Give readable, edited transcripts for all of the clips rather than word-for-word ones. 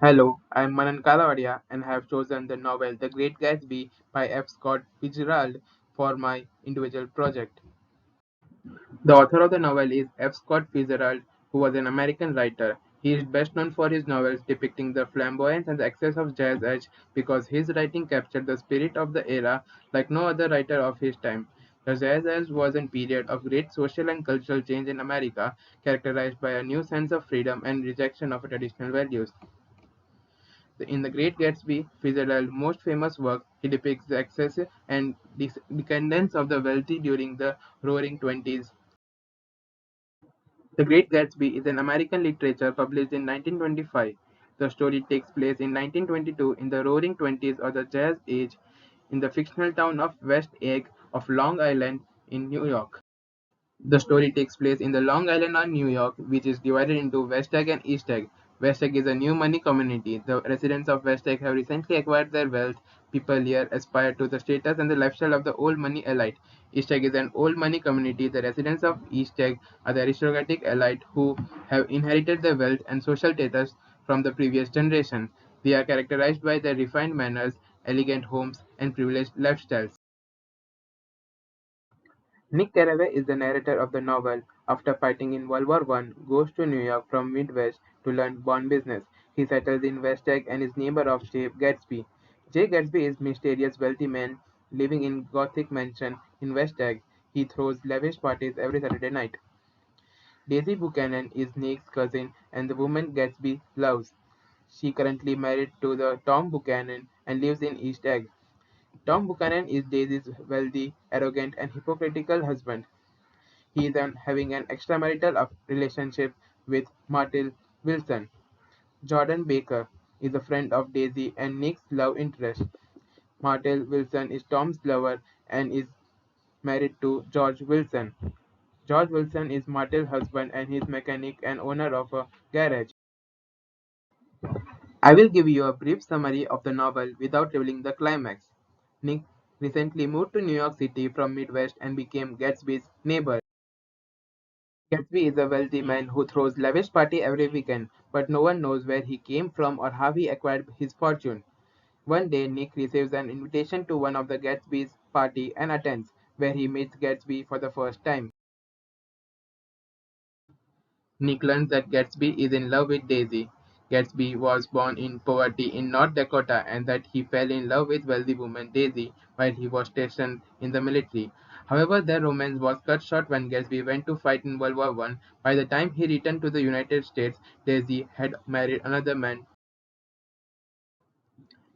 Hello, I'm Manan Kalavadia and have chosen the novel The Great Gatsby by F. Scott Fitzgerald for my individual project. The author of the novel is F. Scott Fitzgerald, who was an American writer. He is best known for his novels depicting the flamboyance and the excess of jazz edge because his writing captured the spirit of the era like no other writer of his time. The Jazz Age was a period of great social and cultural change in America, characterized by a new sense of freedom and rejection of traditional values. In The Great Gatsby, Fitzgerald's most famous work, he depicts the excess and decadence of the wealthy during the Roaring Twenties. The Great Gatsby is an American literature published in 1925. The story takes place in 1922 in the Roaring Twenties or the Jazz Age in the fictional town of West Egg of Long Island in New York. The story takes place in the Long Island of New York, which is divided into West Egg and East Egg. West Egg is a new money community. The residents of West Egg have recently acquired their wealth. People here aspire to the status and the lifestyle of the old money elite. East Egg is an old money community. The residents of East Egg are the aristocratic elite who have inherited the wealth and social status from the previous generation. They are characterized by their refined manners, elegant homes, and privileged lifestyles. Nick Carraway is the narrator of the novel. After fighting in World War One, goes to New York from Midwest to learn bond business. He settles in West Egg and is neighbor of Jay Gatsby. Jay Gatsby is a mysterious wealthy man living in Gothic mansion in West Egg. He throws lavish parties every Saturday night. Daisy Buchanan is Nick's cousin and the woman Gatsby loves. She currently married to the Tom Buchanan and lives in East Egg. Tom Buchanan is Daisy's wealthy, arrogant, and hypocritical husband. He is having an extramarital relationship with Martell Wilson. Jordan Baker is a friend of Daisy and Nick's love interest. Martell Wilson is Tom's lover and is married to George Wilson. George Wilson is Martell's husband and his mechanic and owner of a garage. I will give you a brief summary of the novel without revealing the climax. Nick recently moved to New York City from Midwest and became Gatsby's neighbor. Gatsby is a wealthy man who throws lavish party every weekend, but no one knows where he came from or how he acquired his fortune. One day, Nick receives an invitation to one of the Gatsby's party and attends, where he meets Gatsby for the first time. Nick learns that Gatsby is in love with Daisy. Gatsby was born in poverty in North Dakota and that he fell in love with wealthy woman Daisy while he was stationed in the military. However, their romance was cut short when Gatsby went to fight in World War One. By the time he returned to the United States, Daisy had married another man.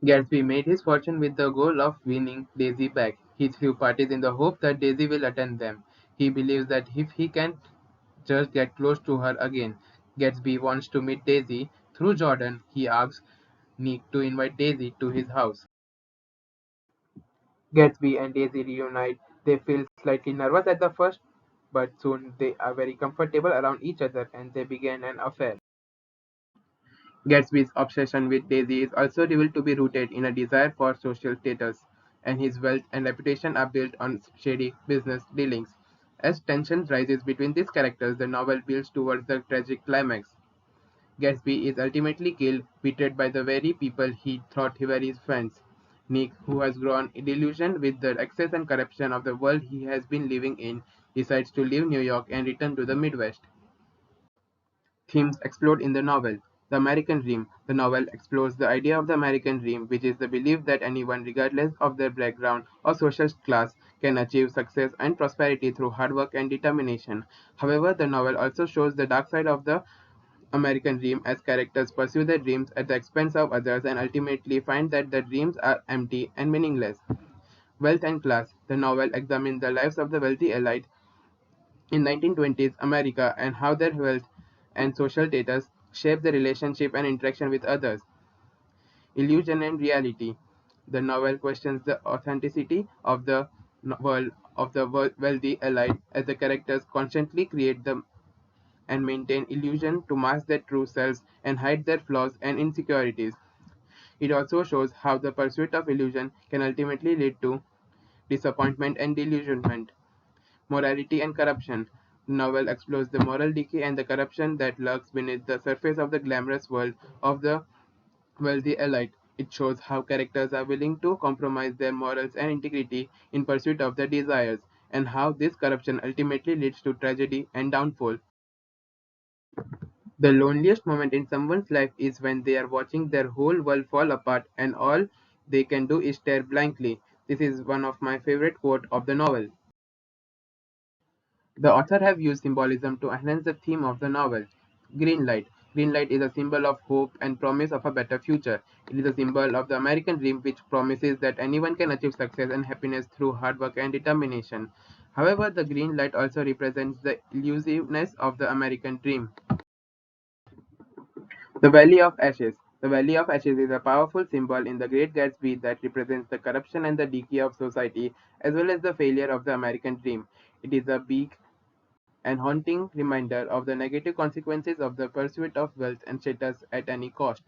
Gatsby made his fortune with the goal of winning Daisy back. He threw parties in the hope that Daisy will attend them. He believes that if he can just get close to her again. Gatsby wants to meet Daisy. Through Jordan, he asks Nick to invite Daisy to his house. Gatsby and Daisy reunite. They feel slightly nervous at the first, but soon they are very comfortable around each other and they begin an affair. Gatsby's obsession with Daisy is also revealed to be rooted in a desire for social status, and his wealth and reputation are built on shady business dealings. As tension rises between these characters, the novel builds towards the tragic climax. Gatsby is ultimately killed, betrayed by the very people he thought were his friends. Nick, who has grown disillusioned with the excess and corruption of the world he has been living in, decides to leave New York and return to the Midwest. Themes explored in the novel. The American Dream. The novel explores the idea of the American Dream, which is the belief that anyone, regardless of their background or social class, can achieve success and prosperity through hard work and determination. However, the novel also shows the dark side of the American dream as characters pursue their dreams at the expense of others and ultimately find that their dreams are empty and meaningless. Wealth and class. The novel examines the lives of the wealthy elite in 1920s America and how their wealth and social status shape their relationship and interaction with others. Illusion and reality. The novel questions the authenticity of the world of the wealthy elite as the characters constantly create the and maintain illusion to mask their true selves and hide their flaws and insecurities. It also shows how the pursuit of illusion can ultimately lead to disappointment and delusionment. Morality and corruption. The novel explores the moral decay and the corruption that lurks beneath the surface of the glamorous world of the wealthy elite. It shows how characters are willing to compromise their morals and integrity in pursuit of their desires, and how this corruption ultimately leads to tragedy and downfall. The loneliest moment in someone's life is when they are watching their whole world fall apart and all they can do is stare blankly. This is one of my favorite quotes of the novel. The author have used symbolism to enhance the theme of the novel. Green light. Green light is a symbol of hope and promise of a better future. It is a symbol of the American dream which promises that anyone can achieve success and happiness through hard work and determination. However, the green light also represents the elusiveness of the American dream. The Valley of Ashes. The Valley of Ashes is a powerful symbol in The Great Gatsby that represents the corruption and the decay of society, as well as the failure of the American dream. It is a big and haunting reminder of the negative consequences of the pursuit of wealth and status at any cost.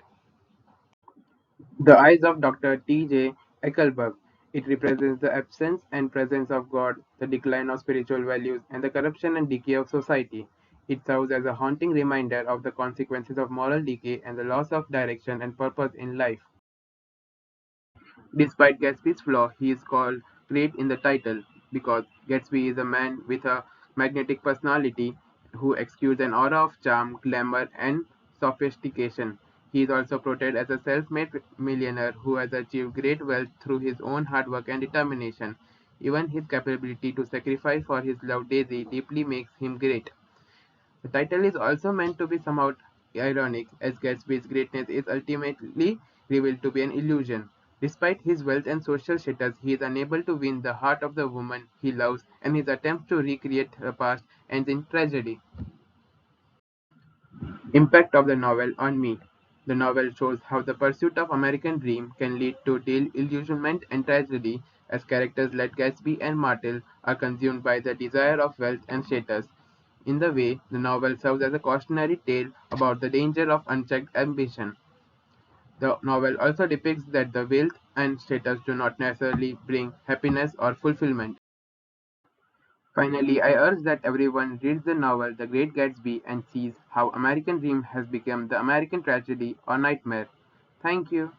The Eyes of Dr. T. J. Eckelberg. It represents the absence and presence of God, the decline of spiritual values, and the corruption and decay of society. It serves as a haunting reminder of the consequences of moral decay and the loss of direction and purpose in life. Despite Gatsby's flaw, he is called great in the title because Gatsby is a man with a magnetic personality who exudes an aura of charm, glamour, and sophistication. He is also portrayed as a self-made millionaire who has achieved great wealth through his own hard work and determination. Even his capability to sacrifice for his love Daisy deeply makes him great. The title is also meant to be somewhat ironic, as Gatsby's greatness is ultimately revealed to be an illusion. Despite his wealth and social status, he is unable to win the heart of the woman he loves, and his attempts to recreate her past ends in tragedy. Impact of the novel on me. The novel shows how the pursuit of American dream can lead to disillusionment and tragedy, as characters like Gatsby and Martel are consumed by the desire of wealth and status. In the way, the novel serves as a cautionary tale about the danger of unchecked ambition. The novel also depicts that the wealth and status do not necessarily bring happiness or fulfillment. Finally, I urge that everyone reads the novel The Great Gatsby and sees how American dream has become the American tragedy or nightmare. Thank you.